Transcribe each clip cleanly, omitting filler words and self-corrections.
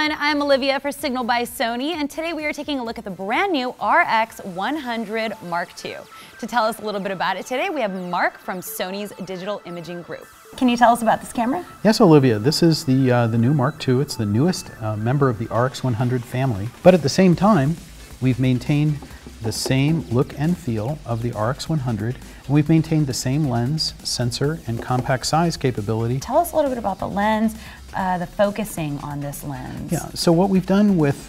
everyone, I'm Olivia for Signal by Sony, and today we are taking a look at the brand new RX100 Mark II. To tell us a little bit about it today, we have Mark from Sony's Digital Imaging Group. Can you tell us about this camera? Yes, Olivia, this is the new Mark II. It's the newest member of the RX100 family, but at the same time, we've maintained the same look and feel of the RX100, and we've maintained the same lens, sensor, and compact size capability. Tell us a little bit about the lens, the focusing on this lens. Yeah, so what we've done with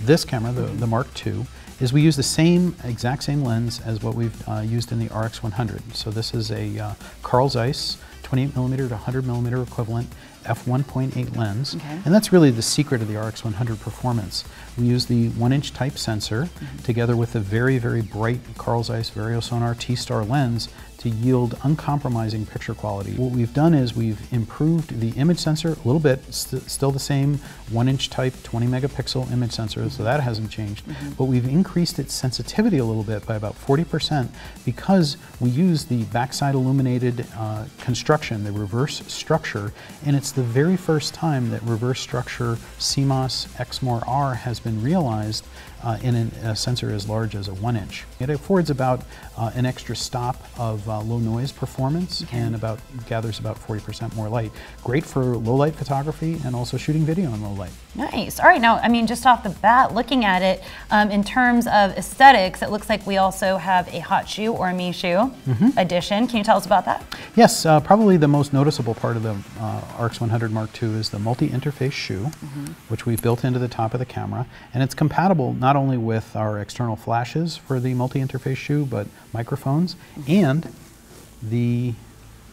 this camera, the Mark II, is we use the exact same lens as what we've used in the RX100. So this is a Carl Zeiss 28mm to 100mm equivalent f1.8 lens, and that's really the secret of the RX100 performance. We use the 1-inch type sensor together with a very, very bright Carl Zeiss Variosonar T-Star lens to yield uncompromising picture quality. What we've done is we've improved the image sensor a little bit, still the same 1-inch type 20 megapixel image sensor, so that hasn't changed, but we've increased its sensitivity a little bit by about 40% because we use the backside illuminated construction, the reverse structure, and it's the very first time that reverse structure CMOS Exmor R has been realized in a sensor as large as a 1-inch. It affords about an extra stop of low noise performance and gathers about 40% more light. Great for low light photography and also shooting video in low light. Nice. All right, now, I mean, just off the bat, looking at it, in terms of aesthetics, it looks like we also have a Hotshoe or a Mishu edition. Can you tell us about that? Yes, probably the most noticeable part of the RX100 Mark II is the multi-interface shoe, which we've built into the top of the camera, and it's compatible not only with our external flashes for the multi-interface shoe, but microphones and the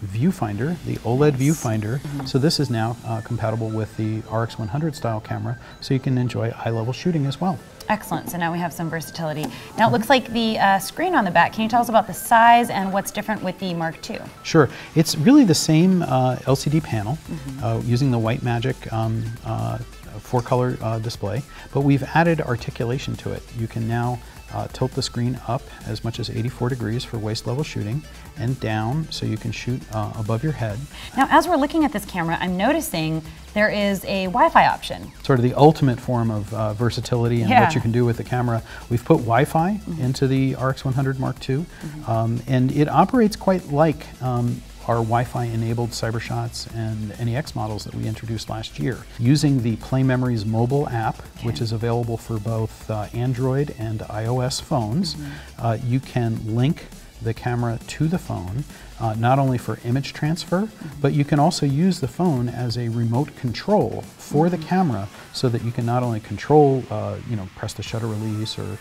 viewfinder, the OLED viewfinder. So this is now compatible with the RX100 style camera, so you can enjoy eye-level shooting as well. Excellent. So now we have some versatility. Now it looks like the screen on the back. Can you tell us about the size and what's different with the Mark II? Sure. It's really the same LCD panel using the White Magic 4-color display, but we've added articulation to it. You can now tilt the screen up as much as 84 degrees for waist level shooting and down so you can shoot above your head. Now as we're looking at this camera, I'm noticing there is a Wi-Fi option. Sort of the ultimate form of versatility and what you can do with the camera. We've put Wi-Fi into the RX100 Mark II, and it operates quite like our Wi-Fi enabled CyberShots and NEX models that we introduced last year. Using the Play Memories mobile app, which is available for both Android and iOS phones, you can link the camera to the phone, not only for image transfer, but you can also use the phone as a remote control for the camera so that you can not only control, press the shutter release or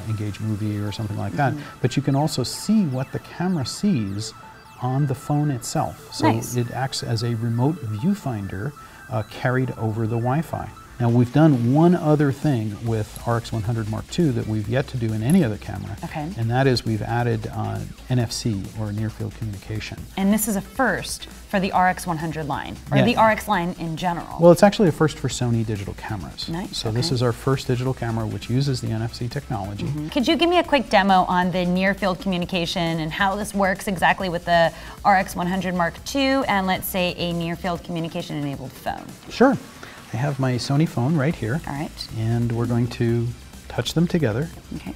engage movie or something like that, but you can also see what the camera sees on the phone itself. So it acts as a remote viewfinder carried over the Wi-Fi. Now we've done one other thing with RX100 Mark II that we've yet to do in any other camera, and that is we've added NFC, or near field communication. And this is a first for the RX100 line, or the RX line in general. Well, it's actually a first for Sony digital cameras. Nice. So this is our first digital camera which uses the NFC technology. Could you give me a quick demo on the near field communication and how this works exactly with the RX100 Mark II and, let's say, a near field communication enabled phone? Sure. I have my Sony phone right here. All right. And we're going to touch them together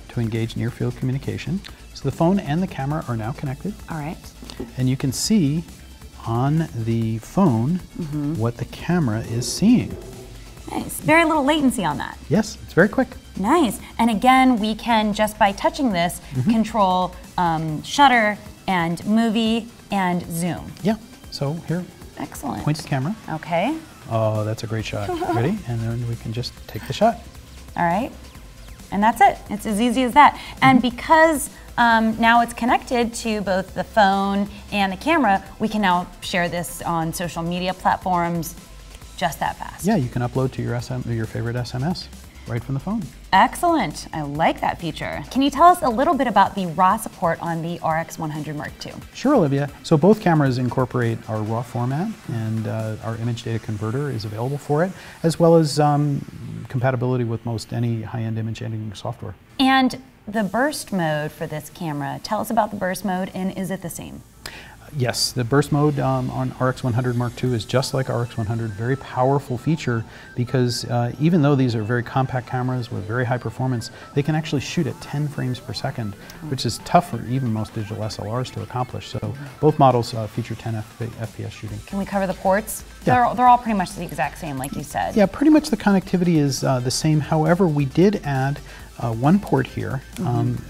to engage near field communication. So the phone and the camera are now connected. All right. And you can see on the phone what the camera is seeing. Nice. Very little latency on that. Yes, it's very quick. Nice. And again, we can, just by touching this, control shutter and movie and zoom. Yeah. So here, excellent. Point the camera. Okay. Oh, that's a great shot. Ready? And then we can just take the shot. All right. And that's it. It's as easy as that. And because now it's connected to both the phone and the camera, we can now share this on social media platforms just that fast. Yeah, you can upload to your favorite SMS right from the phone. Excellent. I like that feature. Can you tell us a little bit about the RAW support on the RX100 Mark II? Sure, Olivia. So both cameras incorporate our RAW format, and our image data converter is available for it, as well as compatibility with most any high-end image editing software. And the burst mode for this camera, tell us about the burst mode, and is it the same? Yes, the burst mode on RX100 Mark II is just like RX100, very powerful feature because even though these are very compact cameras with very high performance, they can actually shoot at 10 frames per second, which is tough for even most digital SLRs to accomplish. So both models feature 10 FPS shooting. Can we cover the ports? Yeah. They're all pretty much the exact same, like you said. Yeah, pretty much the connectivity is the same. However, we did add one port here.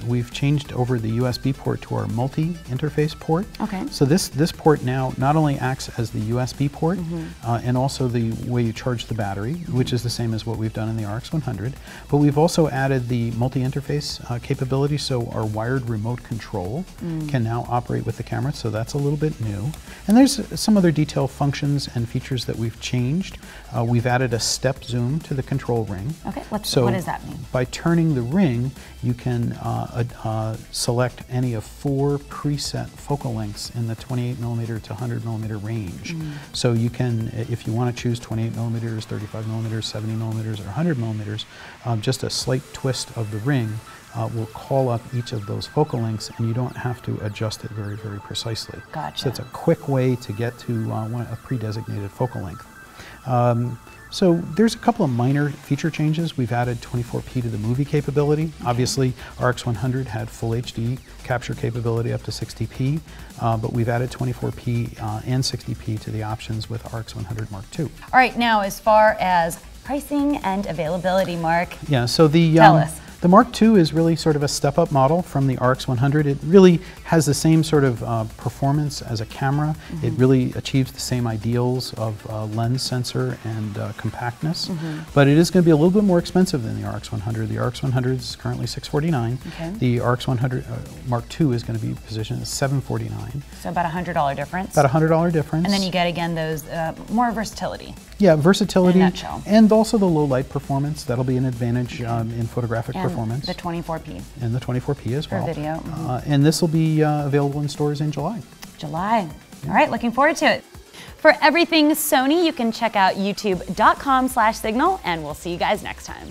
We've changed over the USB port to our multi-interface port. Okay. So this port now not only acts as the USB port and also the way you charge the battery, which is the same as what we've done in the RX100, but we've also added the multi-interface capability, so our wired remote control can now operate with the camera, so that's a little bit new. And there's some other detail functions and features that we've changed. We've added a step zoom to the control ring. Okay, what does that mean? By turning the ring, you can select any of 4 preset focal lengths in the 28mm to 100mm range. So you can, if you want to choose 28mm, 35mm, 70mm, or 100mm, just a slight twist of the ring will call up each of those focal lengths, and you don't have to adjust it very, very precisely. Gotcha. So it's a quick way to get to a pre-designated focal length. So there's a couple of minor feature changes. We've added 24p to the movie capability. Obviously, RX100 had full HD capture capability up to 60p, but we've added 24p and 60p to the options with RX100 Mark II. All right, now as far as pricing and availability, Mark. Yeah, so Tell us. The Mark II is really sort of a step-up model from the RX100. It really has the same sort of performance as a camera. It really achieves the same ideals of lens sensor and compactness, but it is going to be a little bit more expensive than the RX100. The RX100 is currently $649. Okay. The RX100 Mark II is going to be positioned at $749. So about $100 difference. About $100 difference. And then you get, again, those more versatility. Yeah, versatility, in a nutshell. And also the low light performance. That'll be an advantage in photographic performance. The 24p. And the 24p as well. For video. And this will be available in stores in July. July. All right, looking forward to it. For everything Sony, you can check out youtube.com/signal, and we'll see you guys next time.